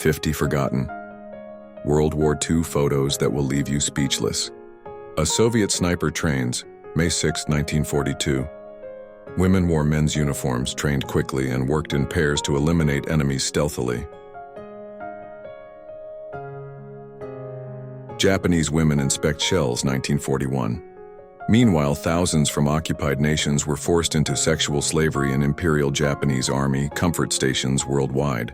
50 forgotten. World War II photos that will leave you speechless. A Soviet sniper trains, May 6, 1942. Women wore men's uniforms, trained quickly, and worked in pairs to eliminate enemies stealthily. Japanese women inspect shells, 1941. Meanwhile, thousands from occupied nations were forced into sexual slavery in Imperial Japanese Army comfort stations worldwide.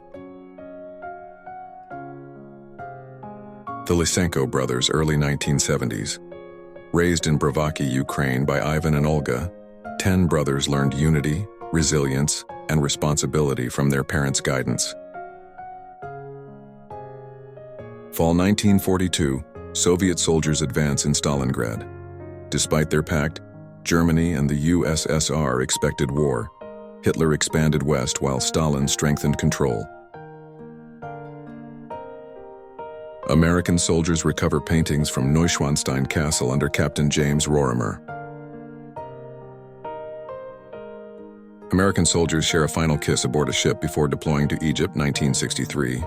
The Lysenko brothers, early 1970s. Raised in Bravaki, Ukraine by Ivan and Olga, 10 brothers learned unity, resilience, and responsibility from their parents' guidance. Fall 1942, Soviet soldiers advance in Stalingrad. Despite their pact, Germany and the USSR expected war. Hitler expanded west while Stalin strengthened control. American soldiers recover paintings from Neuschwanstein Castle under Captain James Rorimer. American soldiers share a final kiss aboard a ship before deploying to Egypt, 1963.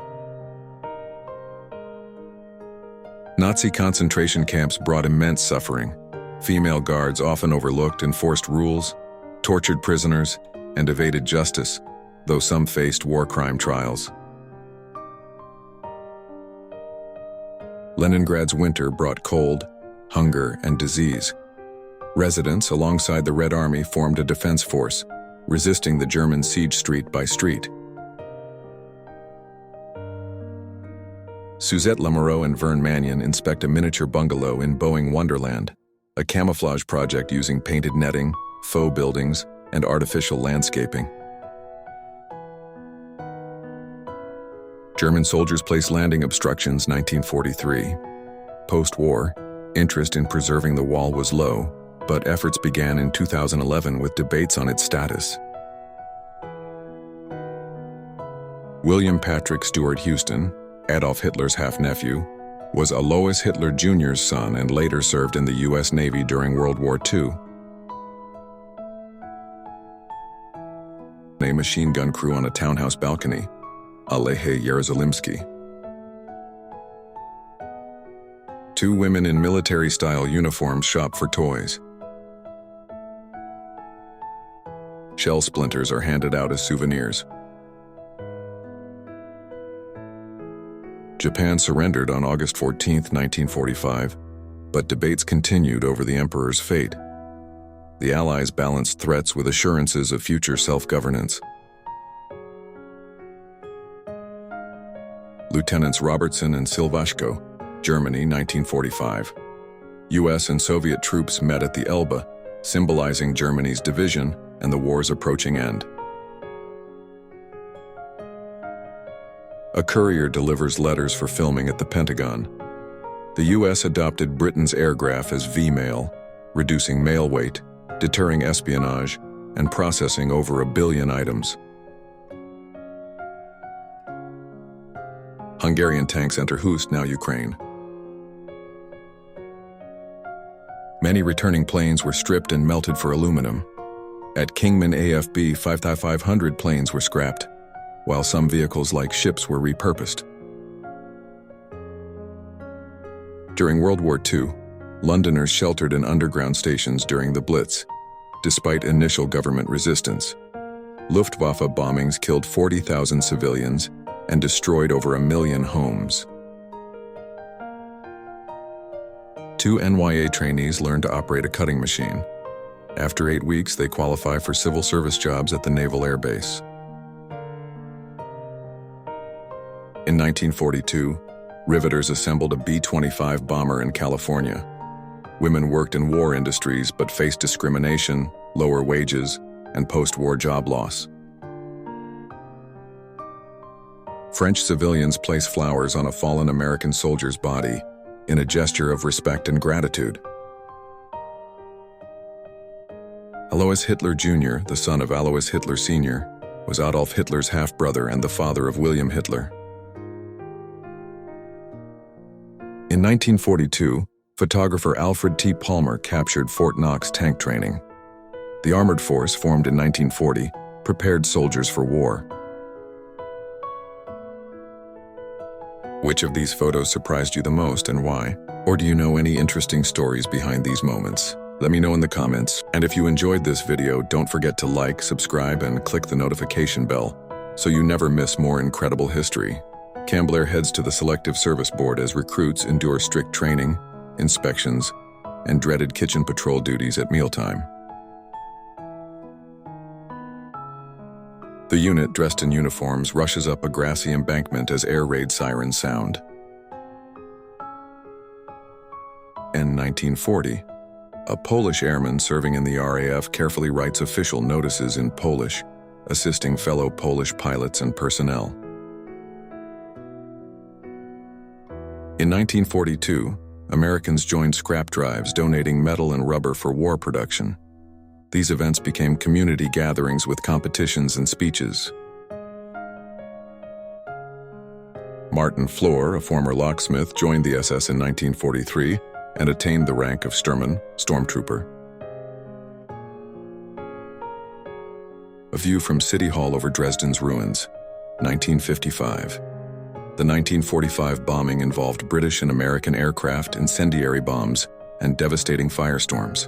Nazi concentration camps brought immense suffering. Female guards often overlooked enforced rules, tortured prisoners, and evaded justice, though some faced war crime trials. Leningrad's winter brought cold, hunger, and disease. Residents, alongside the Red Army, formed a defense force, resisting the German siege street by street. Suzette Lamoureux and Vern Mannion inspect a miniature bungalow in Boeing Wonderland, a camouflage project using painted netting, faux buildings, and artificial landscaping. German soldiers place landing obstructions, 1943. Post-war, interest in preserving the wall was low, but efforts began in 2011 with debates on its status. William Patrick Stewart Houston, Adolf Hitler's half-nephew, was Alois Hitler Jr.'s son and later served in the U.S. Navy during World War II. A machine gun crew on a townhouse balcony, Alehe Yerozolimsky. 2 women in military-style uniforms shop for toys. Shell splinters are handed out as souvenirs. Japan surrendered on August 14, 1945, but debates continued over the emperor's fate. The Allies balanced threats with assurances of future self-governance. Lieutenants Robertson and Silvashko, Germany, 1945. U.S. and Soviet troops met at the Elbe, symbolizing Germany's division and the war's approaching end. A courier delivers letters for filming at the Pentagon. The U.S. adopted Britain's airgraph as V-mail, reducing mail weight, deterring espionage, and processing over 1 billion items. Hungarian tanks enter Hust, now Ukraine. Many returning planes were stripped and melted for aluminum. At Kingman AFB, 5,500 planes were scrapped, while some vehicles like ships were repurposed. During World War II, Londoners sheltered in underground stations during the Blitz, despite initial government resistance. Luftwaffe bombings killed 40,000 civilians and destroyed over 1 million homes. 2 NYA trainees learned to operate a cutting machine. After 8 weeks, they qualify for civil service jobs at the Naval Air Base. In 1942, riveters assembled a B-25 bomber in California. Women worked in war industries but faced discrimination, lower wages, and post-war job loss. French civilians place flowers on a fallen American soldier's body in a gesture of respect and gratitude. Alois Hitler Jr., the son of Alois Hitler Sr., was Adolf Hitler's half-brother and the father of William Hitler. In 1942, photographer Alfred T. Palmer captured Fort Knox tank training. The armored force, formed in 1940, prepared soldiers for war. Which of these photos surprised you the most and why? Or do you know any interesting stories behind these moments? Let me know in the comments. And if you enjoyed this video, don't forget to like, subscribe, and click the notification bell so you never miss more incredible history. Cambler heads to the Selective Service Board as recruits endure strict training, inspections, and dreaded kitchen patrol duties at mealtime. The unit, dressed in uniforms, rushes up a grassy embankment as air raid sirens sound. In 1940, a Polish airman serving in the RAF carefully writes official notices in Polish, assisting fellow Polish pilots and personnel. In 1942, Americans joined scrap drives donating metal and rubber for war production. These events became community gatherings with competitions and speeches. Martin Flor, a former locksmith, joined the SS in 1943 and attained the rank of Sturmman, stormtrooper. A view from City Hall over Dresden's ruins, 1955. The 1945 bombing involved British and American aircraft, incendiary bombs, and devastating firestorms.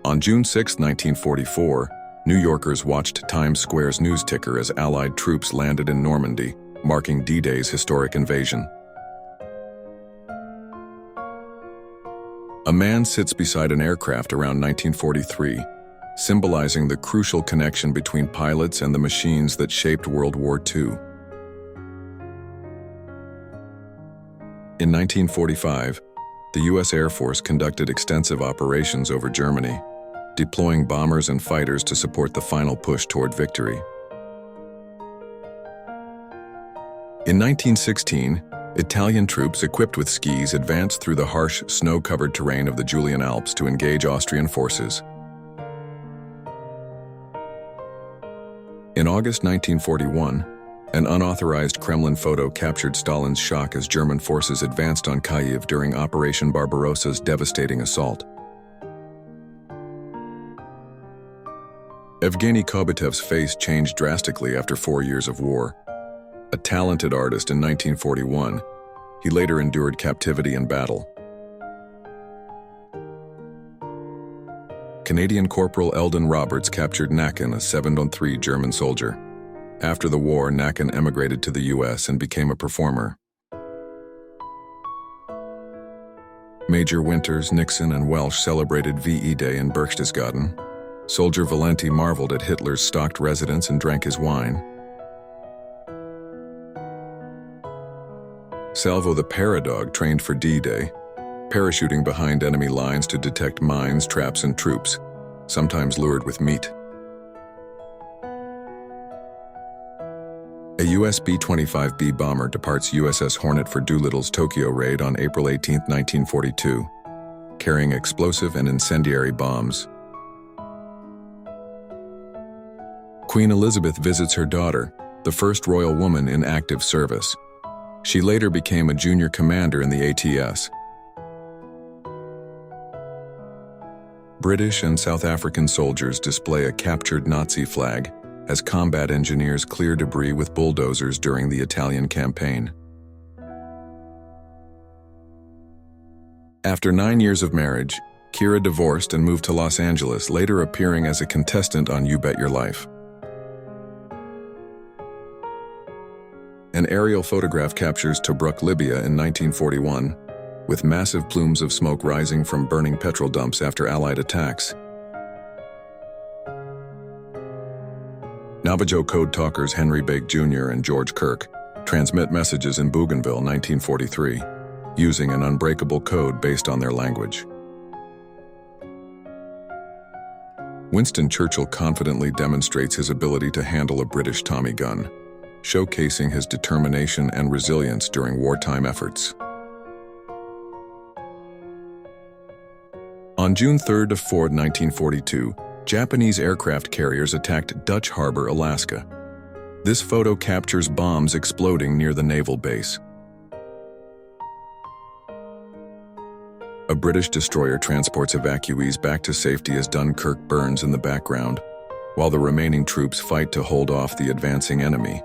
On June 6, 1944, New Yorkers watched Times Square's news ticker as Allied troops landed in Normandy, marking D-Day's historic invasion. A man sits beside an aircraft around 1943, symbolizing the crucial connection between pilots and the machines that shaped World War II. In 1945, the U.S. Air Force conducted extensive operations over Germany, deploying bombers and fighters to support the final push toward victory. In 1916, Italian troops equipped with skis advanced through the harsh, snow-covered terrain of the Julian Alps to engage Austrian forces. In August 1941, an unauthorized Kremlin photo captured Stalin's shock as German forces advanced on Kyiv during Operation Barbarossa's devastating assault. Evgeny Kobytev's face changed drastically after 4 years of war. A talented artist in 1941, he later endured captivity and battle. Canadian Corporal Eldon Roberts captured Nacken, a 7-3 German soldier. After the war, Nacken emigrated to the U.S. and became a performer. Major Winters, Nixon, and Welsh celebrated VE Day in Berchtesgaden. Soldier Valenti marveled at Hitler's stocked residence and drank his wine. Salvo the Paradog trained for D-Day, parachuting behind enemy lines to detect mines, traps, and troops, sometimes lured with meat. A US B-25B bomber departs USS Hornet for Doolittle's Tokyo raid on April 18, 1942, carrying explosive and incendiary bombs. Queen Elizabeth visits her daughter, the first royal woman in active service. She later became a junior commander in the ATS. British and South African soldiers display a captured Nazi flag as combat engineers clear debris with bulldozers during the Italian campaign. After 9 years of marriage, Kira divorced and moved to Los Angeles, later appearing as a contestant on You Bet Your Life. An aerial photograph captures Tobruk, Libya in 1941, with massive plumes of smoke rising from burning petrol dumps after Allied attacks. Navajo code talkers Henry Bake Jr. and George Kirk transmit messages in Bougainville, 1943, using an unbreakable code based on their language. Winston Churchill confidently demonstrates his ability to handle a British Tommy gun, showcasing his determination and resilience during wartime efforts. On June 3 to 4, 1942, Japanese aircraft carriers attacked Dutch Harbor, Alaska. This photo captures bombs exploding near the naval base. A British destroyer transports evacuees back to safety as Dunkirk burns in the background, while the remaining troops fight to hold off the advancing enemy.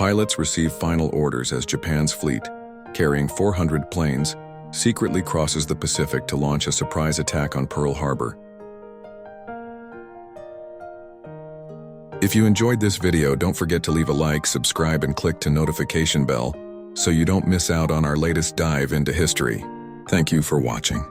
Pilots receive final orders as Japan's fleet, carrying 400 planes, secretly crosses the Pacific to launch a surprise attack on Pearl Harbor. If you enjoyed this video, don't forget to leave a like, subscribe, and click the notification bell so you don't miss out on our latest dive into history. Thank you for watching.